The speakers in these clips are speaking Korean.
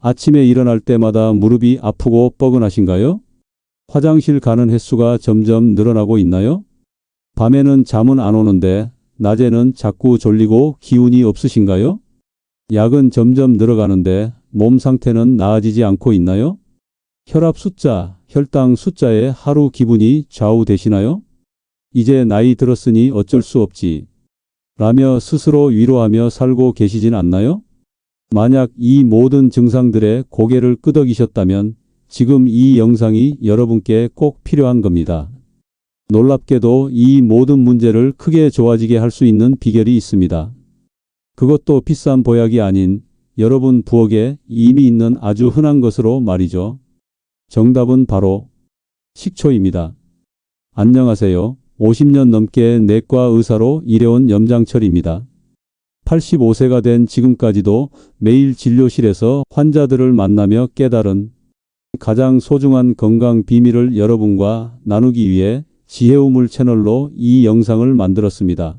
아침에 일어날 때마다 무릎이 아프고 뻐근하신가요? 화장실 가는 횟수가 점점 늘어나고 있나요? 밤에는 잠은 안 오는데 낮에는 자꾸 졸리고 기운이 없으신가요? 약은 점점 늘어가는데 몸 상태는 나아지지 않고 있나요? 혈압 숫자, 혈당 숫자에 하루 기분이 좌우되시나요? 이제 나이 들었으니 어쩔 수 없지 라며 스스로 위로하며 살고 계시진 않나요? 만약 이 모든 증상들에 고개를 끄덕이셨다면 지금 이 영상이 여러분께 꼭 필요한 겁니다. 놀랍게도 이 모든 문제를 크게 좋아지게 할 수 있는 비결이 있습니다. 그것도 비싼 보약이 아닌 여러분 부엌에 이미 있는 아주 흔한 것으로 말이죠. 정답은 바로 식초입니다. 안녕하세요. 50년 넘게 내과 의사로 일해온 염장철입니다. 85세가 된 지금까지도 매일 진료실에서 환자들을 만나며 깨달은 가장 소중한 건강 비밀을 여러분과 나누기 위해 지혜우물 채널로 이 영상을 만들었습니다.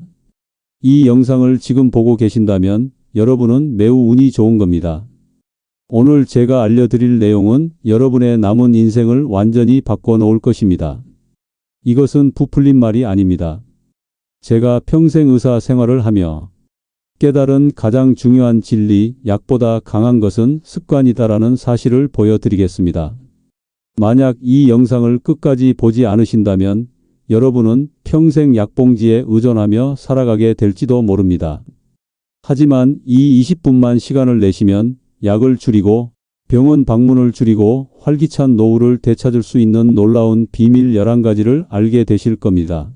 이 영상을 지금 보고 계신다면 여러분은 매우 운이 좋은 겁니다. 오늘 제가 알려드릴 내용은 여러분의 남은 인생을 완전히 바꿔놓을 것입니다. 이것은 부풀린 말이 아닙니다. 제가 평생 의사 생활을 하며 깨달은 가장 중요한 진리, 약보다 강한 것은 습관이다라는 사실을 보여드리겠습니다. 만약 이 영상을 끝까지 보지 않으신다면 여러분은 평생 약봉지에 의존하며 살아가게 될지도 모릅니다. 하지만 이 20분만 시간을 내시면 약을 줄이고 병원 방문을 줄이고 활기찬 노후를 되찾을 수 있는 놀라운 비밀 11가지를 알게 되실 겁니다.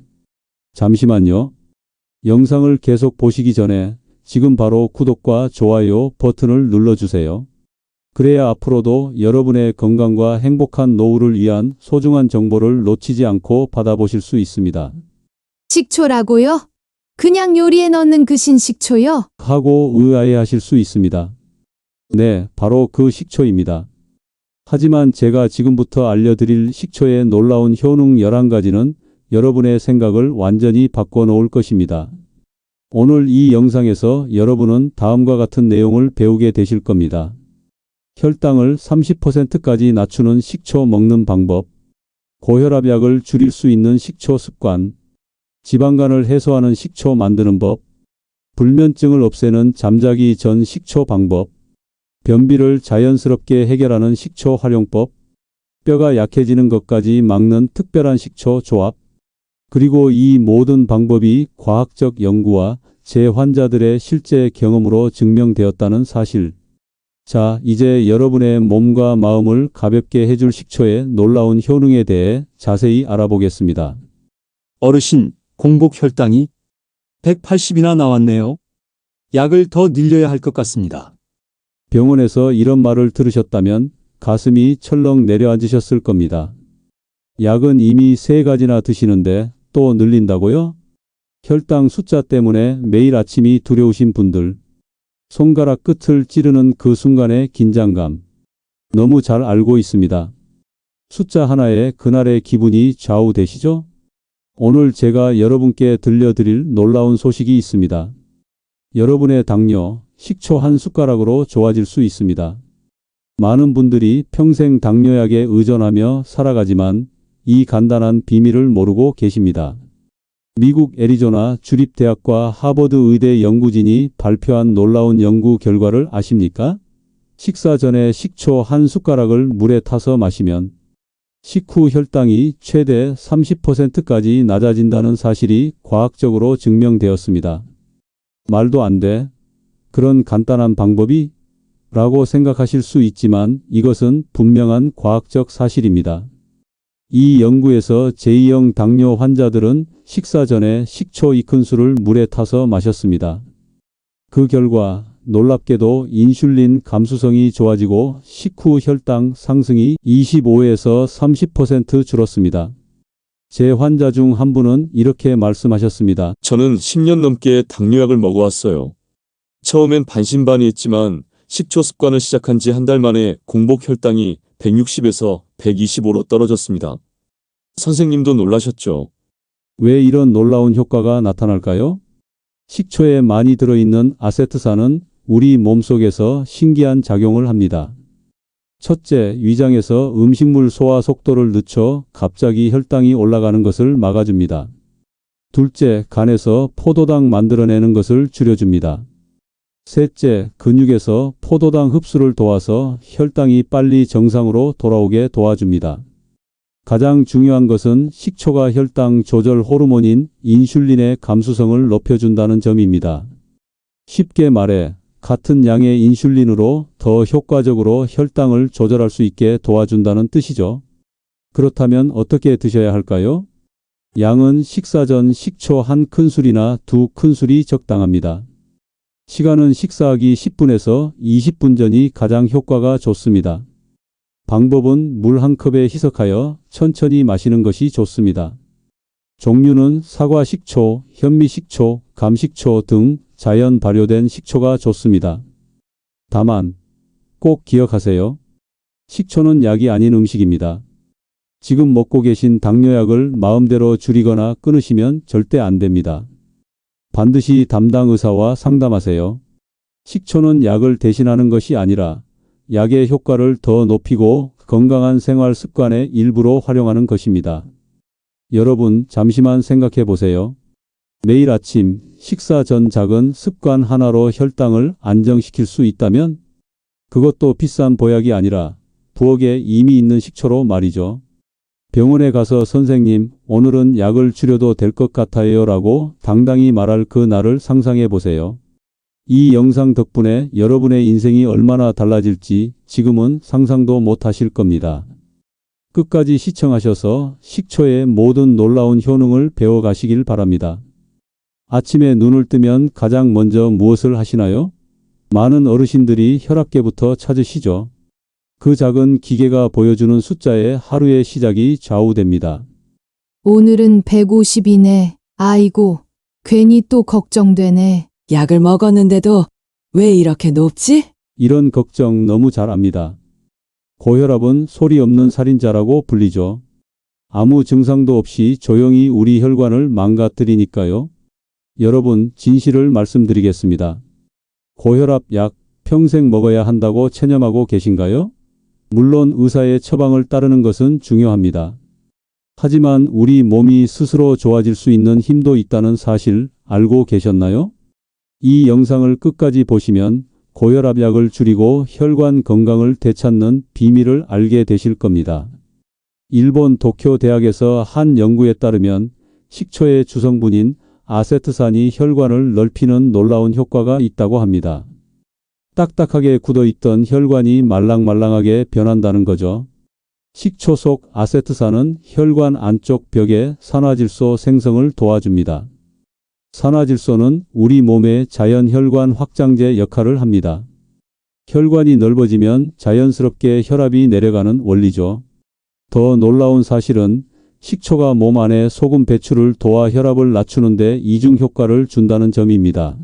잠시만요. 영상을 계속 보시기 전에 지금 바로 구독과 좋아요 버튼을 눌러주세요. 그래야 앞으로도 여러분의 건강과 행복한 노후를 위한 소중한 정보를 놓치지 않고 받아보실 수 있습니다. 식초라고요? 그냥 요리에 넣는 그 신식초요? 하고 의아해하실 수 있습니다. 네, 바로 그 식초입니다. 하지만 제가 지금부터 알려드릴 식초의 놀라운 효능 11가지는 여러분의 생각을 완전히 바꿔놓을 것입니다. 오늘 이 영상에서 여러분은 다음과 같은 내용을 배우게 되실 겁니다. 혈당을 30%까지 낮추는 식초 먹는 방법, 고혈압약을 줄일 수 있는 식초 습관, 지방간을 해소하는 식초 만드는 법, 불면증을 없애는 잠자기 전 식초 방법, 변비를 자연스럽게 해결하는 식초 활용법, 뼈가 약해지는 것까지 막는 특별한 식초 조합, 그리고 이 모든 방법이 과학적 연구와 제 환자들의 실제 경험으로 증명되었다는 사실. 자, 이제 여러분의 몸과 마음을 가볍게 해줄 식초의 놀라운 효능에 대해 자세히 알아보겠습니다. 어르신, 공복 혈당이 180이나 나왔네요. 약을 더 늘려야 할 것 같습니다. 병원에서 이런 말을 들으셨다면 가슴이 철렁 내려앉으셨을 겁니다. 약은 이미 3가지나 드시는데 또 늘린다고요? 혈당 숫자 때문에 매일 아침이 두려우신 분들, 손가락 끝을 찌르는 그 순간의 긴장감, 너무 잘 알고 있습니다. 숫자 하나에 그날의 기분이 좌우되시죠? 오늘 제가 여러분께 들려드릴 놀라운 소식이 있습니다. 여러분의 당뇨, 식초 한 숟가락으로 좋아질 수 있습니다. 많은 분들이 평생 당뇨약에 의존하며 살아가지만 이 간단한 비밀을 모르고 계십니다. 미국 애리조나 주립대학과 하버드 의대 연구진이 발표한 놀라운 연구 결과를 아십니까? 식사 전에 식초 한 숟가락을 물에 타서 마시면 식후 혈당이 최대 30%까지 낮아진다는 사실이 과학적으로 증명되었습니다. 말도 안 돼. 그런 간단한 방법이? 라고 생각하실 수 있지만 이것은 분명한 과학적 사실입니다. 이 연구에서 제2형 당뇨 환자들은 식사 전에 식초 2큰술을 물에 타서 마셨습니다. 그 결과 놀랍게도 인슐린 감수성이 좋아지고 식후 혈당 상승이 25에서 30% 줄었습니다. 제 환자 중 한 분은 이렇게 말씀하셨습니다. 저는 10년 넘게 당뇨약을 먹어왔어요. 처음엔 반신반의했지만 식초 습관을 시작한 지 한 달 만에 공복 혈당이 160에서 125로 떨어졌습니다. 선생님도 놀라셨죠? 왜 이런 놀라운 효과가 나타날까요? 식초에 많이 들어있는 아세트산은 우리 몸속에서 신기한 작용을 합니다. 첫째, 위장에서 음식물 소화 속도를 늦춰 갑자기 혈당이 올라가는 것을 막아줍니다. 둘째, 간에서 포도당 만들어내는 것을 줄여줍니다. 셋째, 근육에서 포도당 흡수를 도와서 혈당이 빨리 정상으로 돌아오게 도와줍니다. 가장 중요한 것은 식초가 혈당 조절 호르몬인 인슐린의 감수성을 높여준다는 점입니다. 쉽게 말해 같은 양의 인슐린으로 더 효과적으로 혈당을 조절할 수 있게 도와준다는 뜻이죠. 그렇다면 어떻게 드셔야 할까요? 양은 식사 전 식초 1큰술이나 2큰술이 적당합니다. 시간은 식사하기 10분에서 20분 전이 가장 효과가 좋습니다. 방법은 물 1컵에 희석하여 천천히 마시는 것이 좋습니다. 종류는 사과 식초, 현미 식초, 감식초 등 자연 발효된 식초가 좋습니다. 다만 꼭 기억하세요. 식초는 약이 아닌 음식입니다. 지금 먹고 계신 당뇨약을 마음대로 줄이거나 끊으시면 절대 안 됩니다. 반드시 담당 의사와 상담하세요. 식초는 약을 대신하는 것이 아니라 약의 효과를 더 높이고 건강한 생활 습관의 일부로 활용하는 것입니다. 여러분, 잠시만 생각해 보세요. 매일 아침 식사 전 작은 습관 하나로 혈당을 안정시킬 수 있다면 그것도 비싼 보약이 아니라 부엌에 이미 있는 식초로 말이죠. 병원에 가서 선생님, 오늘은 약을 줄여도 될 것 같아요 라고 당당히 말할 그 날을 상상해 보세요. 이 영상 덕분에 여러분의 인생이 얼마나 달라질지 지금은 상상도 못 하실 겁니다. 끝까지 시청하셔서 식초의 모든 놀라운 효능을 배워가시길 바랍니다. 아침에 눈을 뜨면 가장 먼저 무엇을 하시나요? 많은 어르신들이 혈압계부터 찾으시죠. 그 작은 기계가 보여주는 숫자에 하루의 시작이 좌우됩니다. 오늘은 150이네. 아이고, 괜히 또 걱정되네. 약을 먹었는데도 왜 이렇게 높지? 이런 걱정 너무 잘 압니다. 고혈압은 소리 없는 살인자라고 불리죠. 아무 증상도 없이 조용히 우리 혈관을 망가뜨리니까요. 여러분, 진실을 말씀드리겠습니다. 고혈압 약 평생 먹어야 한다고 체념하고 계신가요? 물론 의사의 처방을 따르는 것은 중요합니다. 하지만 우리 몸이 스스로 좋아질 수 있는 힘도 있다는 사실 알고 계셨나요? 이 영상을 끝까지 보시면 고혈압 약을 줄이고 혈관 건강을 되찾는 비밀을 알게 되실 겁니다. 일본 도쿄 대학에서 한 연구에 따르면 식초의 주성분인 아세트산이 혈관을 넓히는 놀라운 효과가 있다고 합니다. 딱딱하게 굳어있던 혈관이 말랑말랑하게 변한다는 거죠. 식초 속 아세트산은 혈관 안쪽 벽의 산화질소 생성을 도와줍니다. 산화질소는 우리 몸의 자연 혈관 확장제 역할을 합니다. 혈관이 넓어지면 자연스럽게 혈압이 내려가는 원리죠. 더 놀라운 사실은 식초가 몸 안에 소금 배출을 도와 혈압을 낮추는 데 이중 효과를 준다는 점입니다.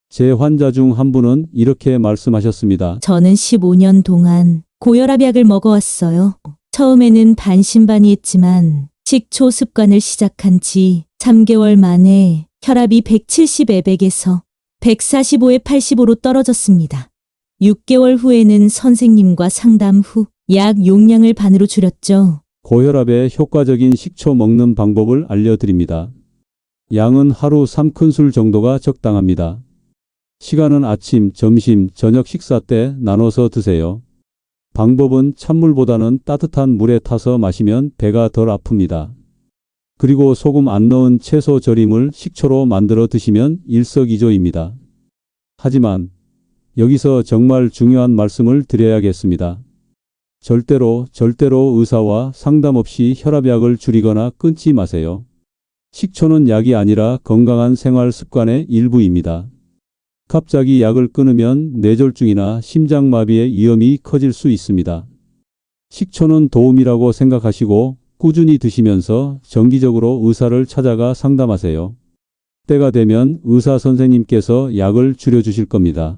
제 환자 중 한 분은 이렇게 말씀하셨습니다. 저는 15년 동안 고혈압 약을 먹어왔어요. 처음에는 반신반의했지만 식초 습관을 시작한 지 3개월 만에 혈압이 170에백에서 145에 85로 떨어졌습니다. 6개월 후에는 선생님과 상담 후 약 용량을 반으로 줄였죠. 고혈압에 효과적인 식초 먹는 방법을 알려드립니다. 양은 하루 3큰술 정도가 적당합니다. 시간은 아침, 점심, 저녁 식사 때 나눠서 드세요. 방법은 찬물보다는 따뜻한 물에 타서 마시면 배가 덜 아픕니다. 그리고 소금 안 넣은 채소 절임을 식초로 만들어 드시면 일석이조입니다. 하지만 여기서 정말 중요한 말씀을 드려야겠습니다. 절대로 의사와 상담 없이 혈압약을 줄이거나 끊지 마세요. 식초는 약이 아니라 건강한 생활 습관의 일부입니다. 갑자기 약을 끊으면 뇌졸중이나 심장마비의 위험이 커질 수 있습니다. 식초는 도움이라고 생각하시고 꾸준히 드시면서 정기적으로 의사를 찾아가 상담하세요. 때가 되면 의사 선생님께서 약을 줄여주실 겁니다.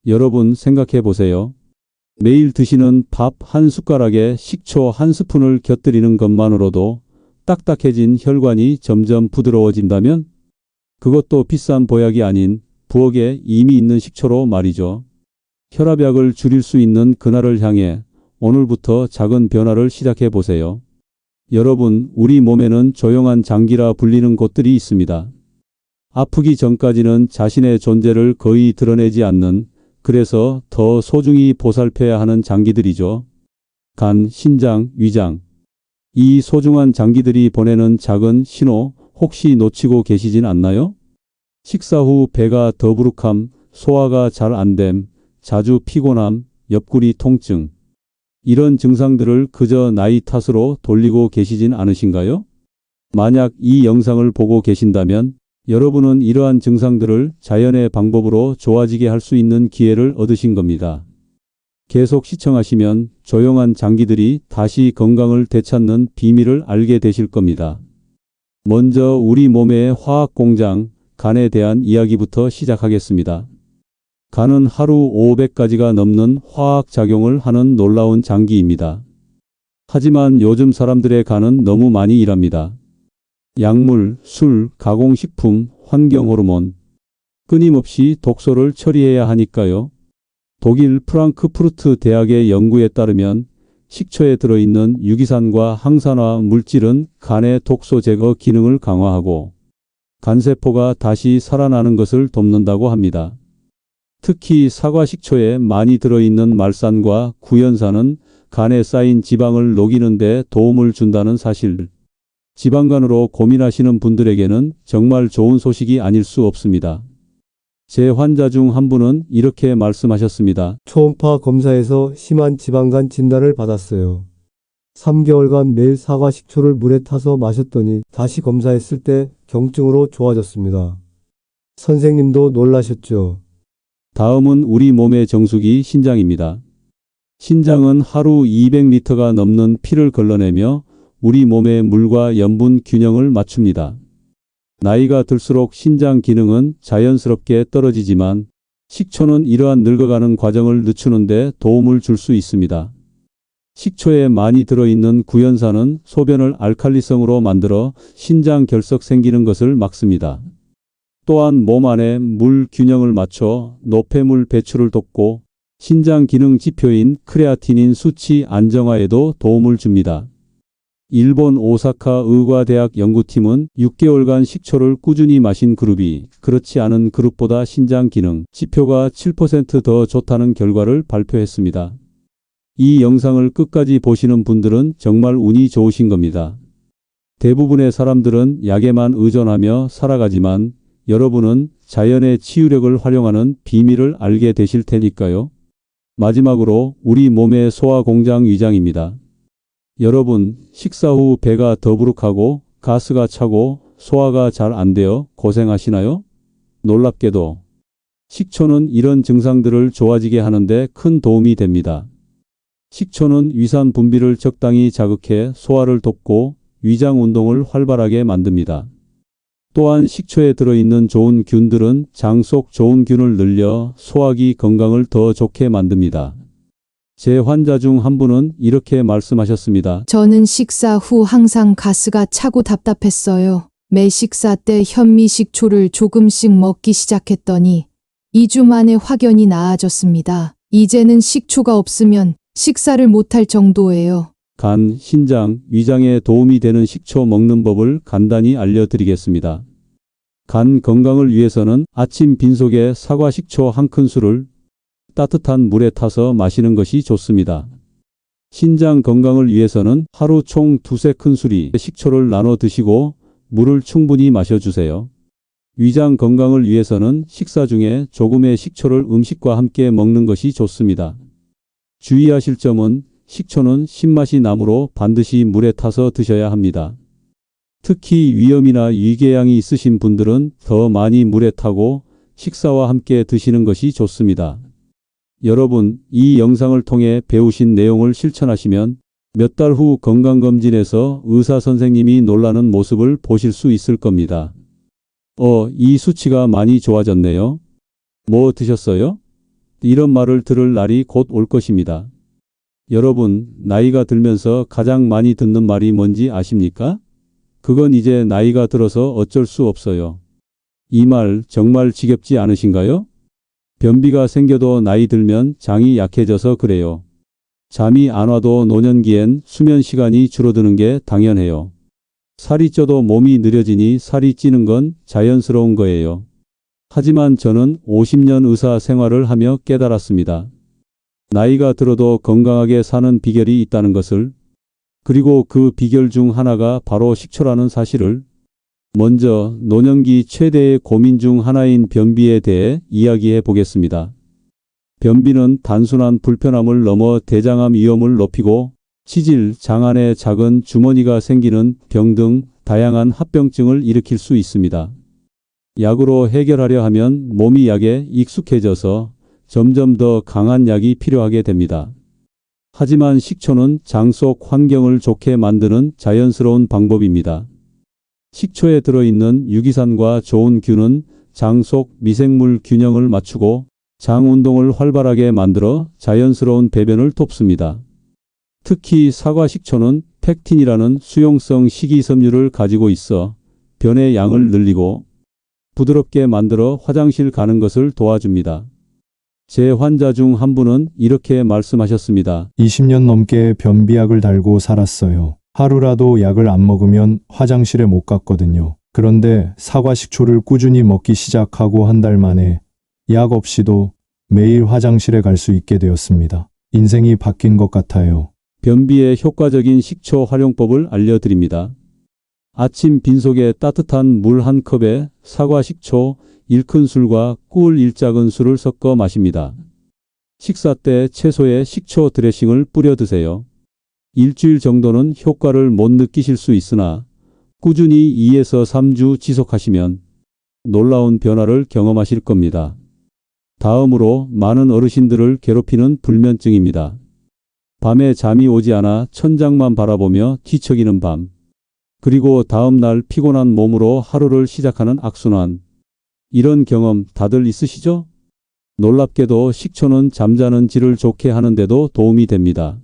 여러분 생각해 보세요. 매일 드시는 밥 한 숟가락에 식초 한 스푼을 곁들이는 것만으로도 딱딱해진 혈관이 점점 부드러워진다면 그것도 비싼 보약이 아닌 부엌에 이미 있는 식초로 말이죠. 혈압약을 줄일 수 있는 그날을 향해 오늘부터 작은 변화를 시작해 보세요. 여러분, 우리 몸에는 조용한 장기라 불리는 곳들이 있습니다. 아프기 전까지는 자신의 존재를 거의 드러내지 않는, 그래서 더 소중히 보살펴야 하는 장기들이죠. 간, 신장, 위장. 이 소중한 장기들이 보내는 작은 신호 혹시 놓치고 계시진 않나요? 식사 후 배가 더부룩함, 소화가 잘 안 됨, 자주 피곤함, 옆구리 통증. 이런 증상들을 그저 나이 탓으로 돌리고 계시진 않으신가요? 만약 이 영상을 보고 계신다면 여러분은 이러한 증상들을 자연의 방법으로 좋아지게 할 수 있는 기회를 얻으신 겁니다. 계속 시청하시면 조용한 장기들이 다시 건강을 되찾는 비밀을 알게 되실 겁니다. 먼저 우리 몸의 화학 공장, 간에 대한 이야기부터 시작하겠습니다. 간은 하루 500가지가 넘는 화학 작용을 하는 놀라운 장기입니다. 하지만 요즘 사람들의 간은 너무 많이 일합니다. 약물, 술, 가공식품, 환경호르몬. 끊임없이 독소를 처리해야 하니까요. 독일 프랑크푸르트 대학의 연구에 따르면 식초에 들어있는 유기산과 항산화 물질은 간의 독소 제거 기능을 강화하고 간세포가 다시 살아나는 것을 돕는다고 합니다. 특히 사과 식초에 많이 들어있는 말산과 구연산은 간에 쌓인 지방을 녹이는 데 도움을 준다는 사실. 지방간으로 고민하시는 분들에게는 정말 좋은 소식이 아닐 수 없습니다. 제 환자 중 한 분은 이렇게 말씀하셨습니다. 초음파 검사에서 심한 지방간 진단을 받았어요. 3개월간 매일 사과 식초를 물에 타서 마셨더니 다시 검사했을 때 경증으로 좋아졌습니다. 선생님도 놀라셨죠? 다음은 우리 몸의 정수기 신장입니다. 신장은 하루 200리터가 넘는 피를 걸러내며 우리 몸의 물과 염분 균형을 맞춥니다. 나이가 들수록 신장 기능은 자연스럽게 떨어지지만 식초는 이러한 늙어가는 과정을 늦추는 데 도움을 줄 수 있습니다. 식초에 많이 들어있는 구연산은 소변을 알칼리성으로 만들어 신장 결석 생기는 것을 막습니다. 또한 몸 안에 물 균형을 맞춰 노폐물 배출을 돕고 신장 기능 지표인 크레아티닌 수치 안정화에도 도움을 줍니다. 일본 오사카 의과대학 연구팀은 6개월간 식초를 꾸준히 마신 그룹이 그렇지 않은 그룹보다 신장 기능 지표가 7% 더 좋다는 결과를 발표했습니다. 이 영상을 끝까지 보시는 분들은 정말 운이 좋으신 겁니다. 대부분의 사람들은 약에만 의존하며 살아가지만 여러분은 자연의 치유력을 활용하는 비밀을 알게 되실 테니까요. 마지막으로 우리 몸의 소화 공장 위장입니다. 여러분, 식사 후 배가 더부룩하고 가스가 차고 소화가 잘 안 되어 고생하시나요? 놀랍게도 식초는 이런 증상들을 좋아지게 하는데 큰 도움이 됩니다. 식초는 위산 분비를 적당히 자극해 소화를 돕고 위장 운동을 활발하게 만듭니다. 또한 식초에 들어있는 좋은 균들은 장 속 좋은 균을 늘려 소화기 건강을 더 좋게 만듭니다. 제 환자 중 한 분은 이렇게 말씀하셨습니다. 저는 식사 후 항상 가스가 차고 답답했어요. 매 식사 때 현미식초를 조금씩 먹기 시작했더니 2주 만에 확연히 나아졌습니다. 이제는 식초가 없으면 식사를 못할 정도예요. 간, 신장, 위장에 도움이 되는 식초 먹는 법을 간단히 알려드리겠습니다. 간 건강을 위해서는 아침 빈속에 사과 식초 한 큰술을 따뜻한 물에 타서 마시는 것이 좋습니다. 신장 건강을 위해서는 하루 총 2-3큰술이 식초를 나눠 드시고 물을 충분히 마셔주세요. 위장 건강을 위해서는 식사 중에 조금의 식초를 음식과 함께 먹는 것이 좋습니다. 주의하실 점은 식초는 신맛이 나므로 반드시 물에 타서 드셔야 합니다. 특히 위염이나 위궤양이 있으신 분들은 더 많이 물에 타고 식사와 함께 드시는 것이 좋습니다. 여러분, 이 영상을 통해 배우신 내용을 실천하시면 몇 달 후 건강검진에서 의사 선생님이 놀라는 모습을 보실 수 있을 겁니다. 이 수치가 많이 좋아졌네요. 뭐 드셨어요? 이런 말을 들을 날이 곧 올 것입니다. 여러분, 나이가 들면서 가장 많이 듣는 말이 뭔지 아십니까? 그건 이제 나이가 들어서 어쩔 수 없어요. 이 말 정말 지겹지 않으신가요? 변비가 생겨도 나이 들면 장이 약해져서 그래요. 잠이 안 와도 노년기엔 수면 시간이 줄어드는 게 당연해요. 살이 쪄도 몸이 느려지니 살이 찌는 건 자연스러운 거예요. 하지만 저는 50년 의사 생활을 하며 깨달았습니다. 나이가 들어도 건강하게 사는 비결이 있다는 것을, 그리고 그 비결 중 하나가 바로 식초라는 사실을. 먼저 노년기 최대의 고민 중 하나인 변비에 대해 이야기해 보겠습니다. 변비는 단순한 불편함을 넘어 대장암 위험을 높이고 치질, 장 안에 작은 주머니가 생기는 병 등 다양한 합병증을 일으킬 수 있습니다. 약으로 해결하려 하면 몸이 약에 익숙해져서 점점 더 강한 약이 필요하게 됩니다. 하지만 식초는 장 속 환경을 좋게 만드는 자연스러운 방법입니다. 식초에 들어있는 유기산과 좋은 균은 장 속 미생물 균형을 맞추고 장 운동을 활발하게 만들어 자연스러운 배변을 돕습니다. 특히 사과 식초는 팩틴이라는 수용성 식이섬유를 가지고 있어 변의 양을 늘리고 부드럽게 만들어 화장실 가는 것을 도와줍니다. 제 환자 중 한 분은 이렇게 말씀하셨습니다. 20년 넘게 변비약을 달고 살았어요. 하루라도 약을 안 먹으면 화장실에 못 갔거든요. 그런데 사과 식초를 꾸준히 먹기 시작하고 한 달 만에 약 없이도 매일 화장실에 갈 수 있게 되었습니다. 인생이 바뀐 것 같아요. 변비에 효과적인 식초 활용법을 알려드립니다. 아침 빈속에 따뜻한 물 한 컵에 사과 식초 1큰술과 꿀 1작은술을 섞어 마십니다. 식사 때 채소에 식초 드레싱을 뿌려 드세요. 일주일 정도는 효과를 못 느끼실 수 있으나 꾸준히 2에서 3주 지속하시면 놀라운 변화를 경험하실 겁니다. 다음으로 많은 어르신들을 괴롭히는 불면증입니다. 밤에 잠이 오지 않아 천장만 바라보며 뒤척이는 밤, 그리고 다음 날 피곤한 몸으로 하루를 시작하는 악순환. 이런 경험 다들 있으시죠? 놀랍게도 식초는 잠자는 질을 좋게 하는데도 도움이 됩니다.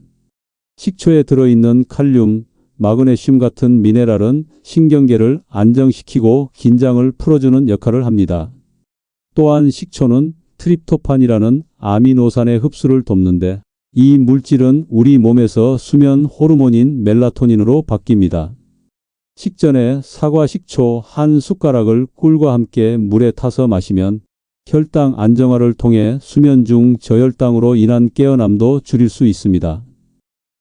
식초에 들어있는 칼륨, 마그네슘 같은 미네랄은 신경계를 안정시키고 긴장을 풀어주는 역할을 합니다. 또한 식초는 트립토판이라는 아미노산의 흡수를 돕는데 이 물질은 우리 몸에서 수면 호르몬인 멜라토닌으로 바뀝니다. 식전에 사과 식초 한 숟가락을 꿀과 함께 물에 타서 마시면 혈당 안정화를 통해 수면 중 저혈당으로 인한 깨어남도 줄일 수 있습니다.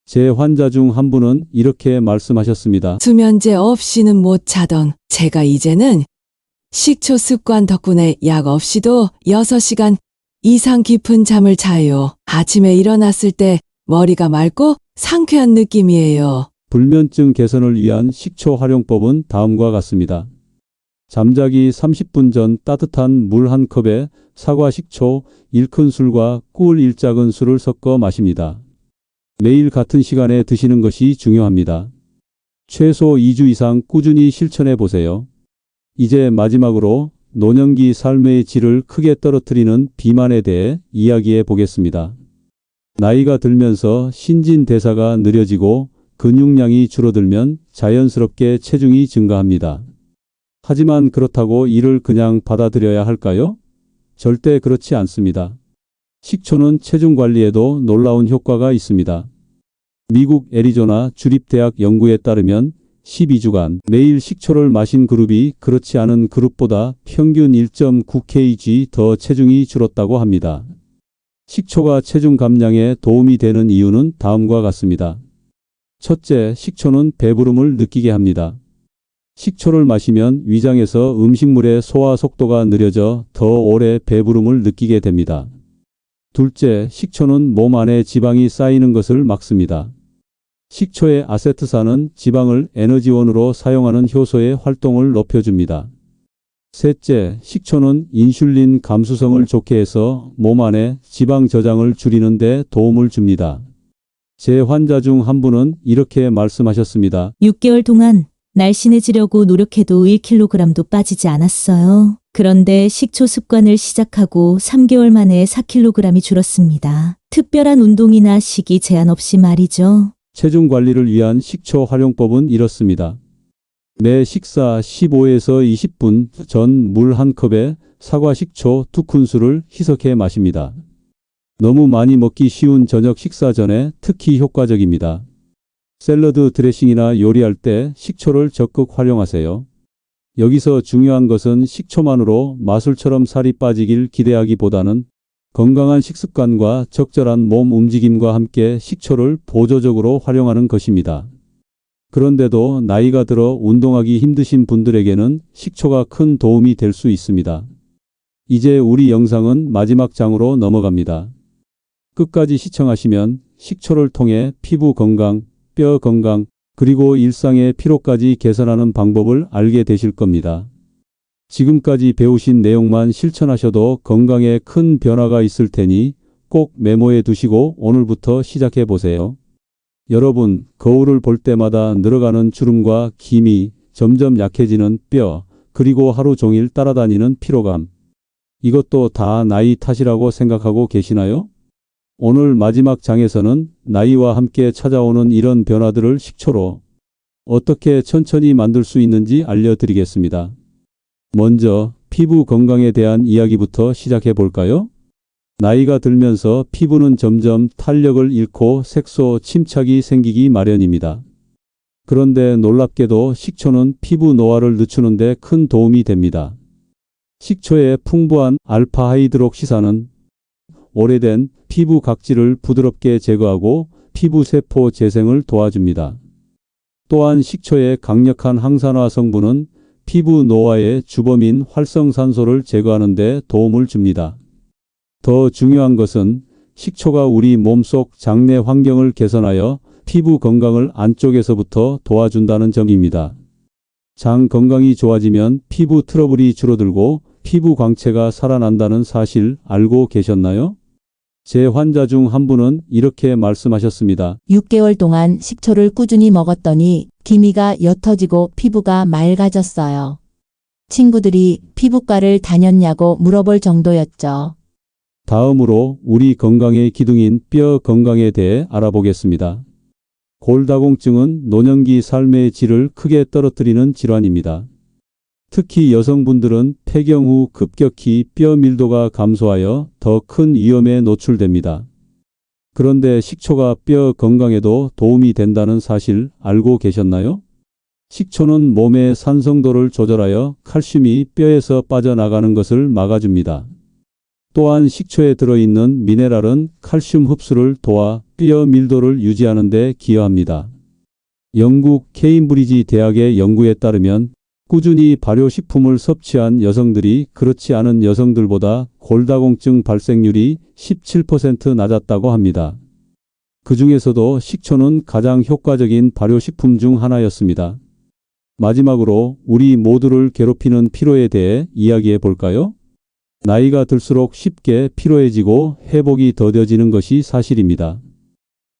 제 환자 중 한 분은 이렇게 말씀하셨습니다. 수면제 없이는 못 자던 제가 이제는 식초 습관 덕분에 약 없이도 6시간 이상 깊은 잠을 자요. 아침에 일어났을 때 머리가 맑고 상쾌한 느낌이에요. 불면증 개선을 위한 식초 활용법은 다음과 같습니다. 잠자기 30분 전 따뜻한 물 한 컵에 사과 식초 1큰술과 꿀 1작은술을 섞어 마십니다. 매일 같은 시간에 드시는 것이 중요합니다. 최소 2주 이상 꾸준히 실천해 보세요. 이제 마지막으로 노년기 삶의 질을 크게 떨어뜨리는 비만에 대해 이야기해 보겠습니다. 나이가 들면서 신진대사가 느려지고 근육량이 줄어들면 자연스럽게 체중이 증가합니다. 하지만 그렇다고 이를 그냥 받아들여야 할까요? 절대 그렇지 않습니다. 식초는 체중 관리에도 놀라운 효과가 있습니다. 미국 애리조나 주립대학 연구에 따르면 12주간 매일 식초를 마신 그룹이 그렇지 않은 그룹보다 평균 1.9kg 더 체중이 줄었다고 합니다. 식초가 체중 감량에 도움이 되는 이유는 다음과 같습니다. 첫째, 식초는 배부름을 느끼게 합니다. 식초를 마시면 위장에서 음식물의 소화 속도가 느려져 더 오래 배부름을 느끼게 됩니다. 둘째, 식초는 몸 안에 지방이 쌓이는 것을 막습니다. 식초의 아세트산은 지방을 에너지원으로 사용하는 효소의 활동을 높여줍니다. 셋째, 식초는 인슐린 감수성을 좋게 해서 몸 안에 지방 저장을 줄이는 데 도움을 줍니다. 제 환자 중 한 분은 이렇게 말씀하셨습니다. 6개월 동안 날씬해지려고 노력해도 1kg도 빠지지 않았어요. 그런데 식초 습관을 시작하고 3개월 만에 4kg이 줄었습니다. 특별한 운동이나 식이 제한 없이 말이죠. 체중 관리를 위한 식초 활용법은 이렇습니다. 매 식사 15에서 20분 전 물 한 컵에 사과 식초 2큰술을 희석해 마십니다. 너무 많이 먹기 쉬운 저녁 식사 전에 특히 효과적입니다. 샐러드 드레싱이나 요리할 때 식초를 적극 활용하세요. 여기서 중요한 것은 식초만으로 마술처럼 살이 빠지길 기대하기보다는 건강한 식습관과 적절한 몸 움직임과 함께 식초를 보조적으로 활용하는 것입니다. 그런데도 나이가 들어 운동하기 힘드신 분들에게는 식초가 큰 도움이 될 수 있습니다. 이제 우리 영상은 마지막 장으로 넘어갑니다. 끝까지 시청하시면 식초를 통해 피부 건강, 뼈 건강, 그리고 일상의 피로까지 개선하는 방법을 알게 되실 겁니다. 지금까지 배우신 내용만 실천하셔도 건강에 큰 변화가 있을 테니 꼭 메모해 두시고 오늘부터 시작해 보세요. 여러분, 거울을 볼 때마다 늘어가는 주름과 기미, 점점 약해지는 뼈, 그리고 하루 종일 따라다니는 피로감. 이것도 다 나이 탓이라고 생각하고 계시나요? 오늘 마지막 장에서는 나이와 함께 찾아오는 이런 변화들을 식초로 어떻게 천천히 만들 수 있는지 알려드리겠습니다. 먼저 피부 건강에 대한 이야기부터 시작해 볼까요? 나이가 들면서 피부는 점점 탄력을 잃고 색소 침착이 생기기 마련입니다. 그런데 놀랍게도 식초는 피부 노화를 늦추는 데 큰 도움이 됩니다. 식초의 풍부한 알파하이드록시산은 오래된 피부 각질을 부드럽게 제거하고 피부 세포 재생을 도와줍니다. 또한 식초의 강력한 항산화 성분은 피부 노화의 주범인 활성산소를 제거하는 데 도움을 줍니다. 더 중요한 것은 식초가 우리 몸속 장내 환경을 개선하여 피부 건강을 안쪽에서부터 도와준다는 점입니다. 장 건강이 좋아지면 피부 트러블이 줄어들고 피부 광채가 살아난다는 사실 알고 계셨나요? 제 환자 중 한 분은 이렇게 말씀하셨습니다. 6개월 동안 식초를 꾸준히 먹었더니 기미가 옅어지고 피부가 맑아졌어요. 친구들이 피부과를 다녔냐고 물어볼 정도였죠. 다음으로 우리 건강의 기둥인 뼈 건강에 대해 알아보겠습니다. 골다공증은 노년기 삶의 질을 크게 떨어뜨리는 질환입니다. 특히 여성분들은 폐경 후 급격히 뼈 밀도가 감소하여 더 큰 위험에 노출됩니다. 그런데 식초가 뼈 건강에도 도움이 된다는 사실 알고 계셨나요? 식초는 몸의 산성도를 조절하여 칼슘이 뼈에서 빠져나가는 것을 막아줍니다. 또한 식초에 들어있는 미네랄은 칼슘 흡수를 도와 뼈 밀도를 유지하는 데 기여합니다. 영국 케임브리지 대학의 연구에 따르면 꾸준히 발효식품을 섭취한 여성들이 그렇지 않은 여성들보다 골다공증 발생률이 17% 낮았다고 합니다. 그 중에서도 식초는 가장 효과적인 발효식품 중 하나였습니다. 마지막으로 우리 모두를 괴롭히는 피로에 대해 이야기해 볼까요? 나이가 들수록 쉽게 피로해지고 회복이 더뎌지는 것이 사실입니다.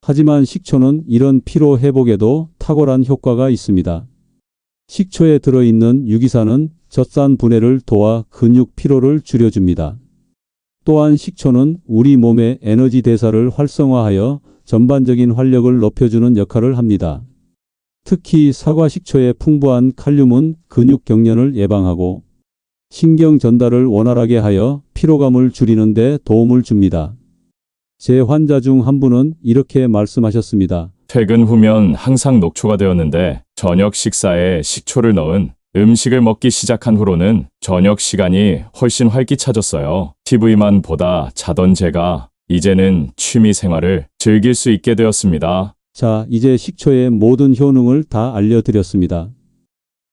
하지만 식초는 이런 피로 회복에도 탁월한 효과가 있습니다. 식초에 들어있는 유기산은 젖산 분해를 도와 근육 피로를 줄여줍니다. 또한 식초는 우리 몸의 에너지 대사를 활성화하여 전반적인 활력을 높여주는 역할을 합니다. 특히 사과 식초의 풍부한 칼륨은 근육 경련을 예방하고 신경 전달을 원활하게 하여 피로감을 줄이는 데 도움을 줍니다. 제 환자 중 한 분은 이렇게 말씀하셨습니다. 퇴근 후면 항상 녹초가 되었는데 저녁 식사에 식초를 넣은 음식을 먹기 시작한 후로는 저녁 시간이 훨씬 활기차졌어요. TV만 보다 자던 제가 이제는 취미 생활을 즐길 수 있게 되었습니다. 자, 이제 식초의 모든 효능을 다 알려드렸습니다.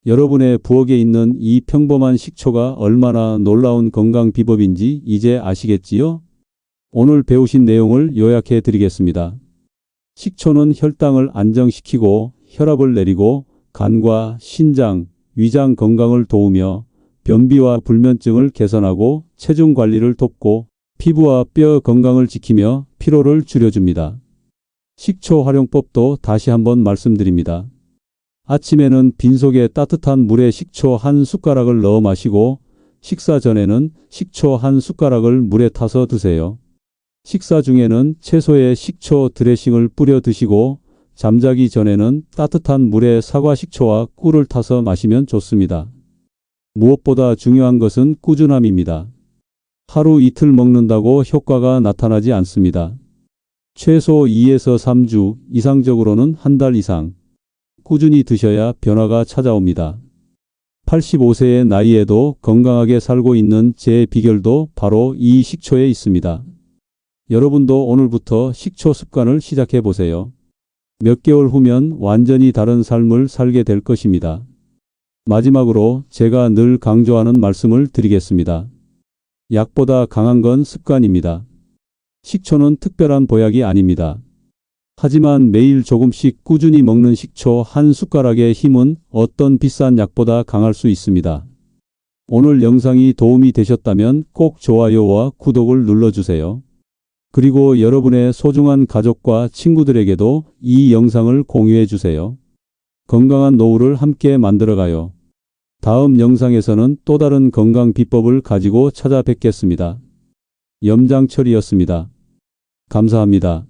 여러분의 부엌에 있는 이 평범한 식초가 얼마나 놀라운 건강 비법인지 이제 아시겠지요? 오늘 배우신 내용을 요약해 드리겠습니다. 식초는 혈당을 안정시키고 혈압을 내리고 간과 신장, 위장 건강을 도우며 변비와 불면증을 개선하고 체중 관리를 돕고 피부와 뼈 건강을 지키며 피로를 줄여줍니다. 식초 활용법도 다시 한번 말씀드립니다. 아침에는 빈속에 따뜻한 물에 식초 한 숟가락을 넣어 마시고 식사 전에는 식초 한 숟가락을 물에 타서 드세요. 식사 중에는 채소에 식초 드레싱을 뿌려 드시고 잠자기 전에는 따뜻한 물에 사과 식초와 꿀을 타서 마시면 좋습니다. 무엇보다 중요한 것은 꾸준함입니다. 하루 이틀 먹는다고 효과가 나타나지 않습니다. 최소 2에서 3주, 이상적으로는 한 달 이상 꾸준히 드셔야 변화가 찾아옵니다. 85세의 나이에도 건강하게 살고 있는 제 비결도 바로 이 식초에 있습니다. 여러분도 오늘부터 식초 습관을 시작해 보세요. 몇 개월 후면 완전히 다른 삶을 살게 될 것입니다. 마지막으로 제가 늘 강조하는 말씀을 드리겠습니다. 약보다 강한 건 습관입니다. 식초는 특별한 보약이 아닙니다. 하지만 매일 조금씩 꾸준히 먹는 식초 한 숟가락의 힘은 어떤 비싼 약보다 강할 수 있습니다. 오늘 영상이 도움이 되셨다면 꼭 좋아요와 구독을 눌러주세요. 그리고 여러분의 소중한 가족과 친구들에게도 이 영상을 공유해 주세요. 건강한 노후를 함께 만들어가요. 다음 영상에서는 또 다른 건강 비법을 가지고 찾아뵙겠습니다. 염장철이었습니다. 감사합니다.